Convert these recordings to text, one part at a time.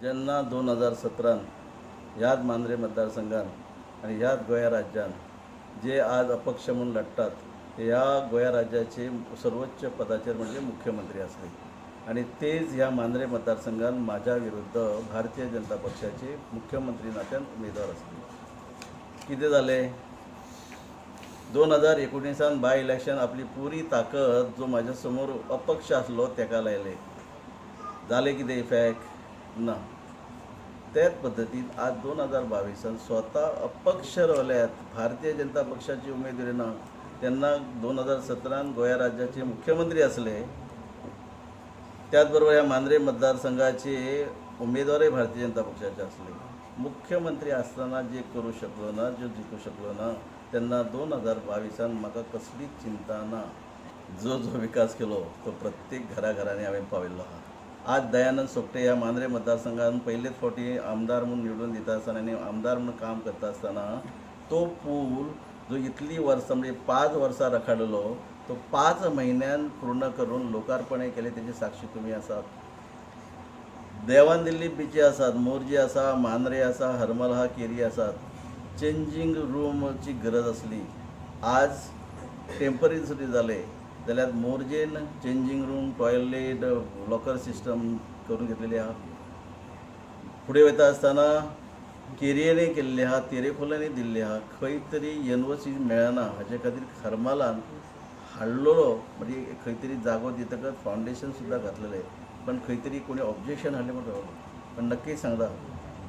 जेन्ना 2017 ह्याच मांद्रे मतदारसंघात आणि ह्याच गोंय राज्यात जे आज अपक्ष म्हणून लढतात ते ह्या गोंय राज्याचे सर्वोच्च पदाचेर म्हणजे मुख्यमंत्री असले आणि तेच ह्या मांद्रे मतदारसंघात माझ्या विरुद्ध भारतीय जनता पक्षाचे मुख्यमंत्री नात्यान उमेदवार असले. कितें जालें 2019 बाय इलेक्शन आपली पुरी ताकद जो माझ्या समोर अपक्ष असलो तेका लायले. जालें कितें इफेक्ट ना. त्याच पद्दतीन आज 2022 स्वता अपक्ष रावल्यात. भारतीय जनता पक्षाची उमेदवारी ना तेन्ना 2017 गोंय राज्याचे मुख्यमंत्री असले. त्याचबरोबर ह्या मांद्रे मतदारसंघाचे उमेदवारही भारतीय जनता पक्षाचे असले. मुख्यमंत्री असताना जे करू शकलो ना, जो जिखू शकलो ना, तेन्ना 2022 म्हाका कसलीच चिंता ना. जो विकास केलो तो प्रत्येक घराघरांनी हांवें पावयल्लो आहा. आज दयानंद सोपटे ह्या मांद्रे मतदारसंघात पहिलेच फावटी आमदार म्हणून निवडून दिता आसतना आनी आमदार म्हणून काम करता आसतना तो पूल जो इतली वर्सां म्हणजे 5 वर्सां रखडलो तो 5 म्हयन्यान पूर्ण करून लोकार्पण केले. त्याची साक्षी तुम्ही आसात. देवान दिल्ली बिची आसात, मोरजी आसा, मांद्रे आसा, हरमल केरी आसात. चेंजिंग रूमची गरज असली. आज टेम्पररी सुटी जाले जाल्यार मोरजेन changing room, toilet, locker system करून घेतलेली आहा. फुडें वयता आसतना केरयेनय केल्ली आहा, तेरेखोलांनी दिल्ली आहा. खंय तरी एनओसी मेळना हाजे खातीर हरमलान हाडलेलो म्हणजे खंय तरी जागो दितकच फावंडेशन सुद्दां घातलेलें. पण खंय तरी कोणी ऑब्जेक्शन हाडलें म्हणून रावलो. पण नक्की सांगता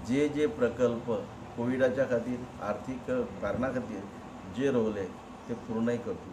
जे प्रकल्प कोविडाच्या खातीर आर्थीक कारणा खातीर जे रोवले ते पूर्णय करतले.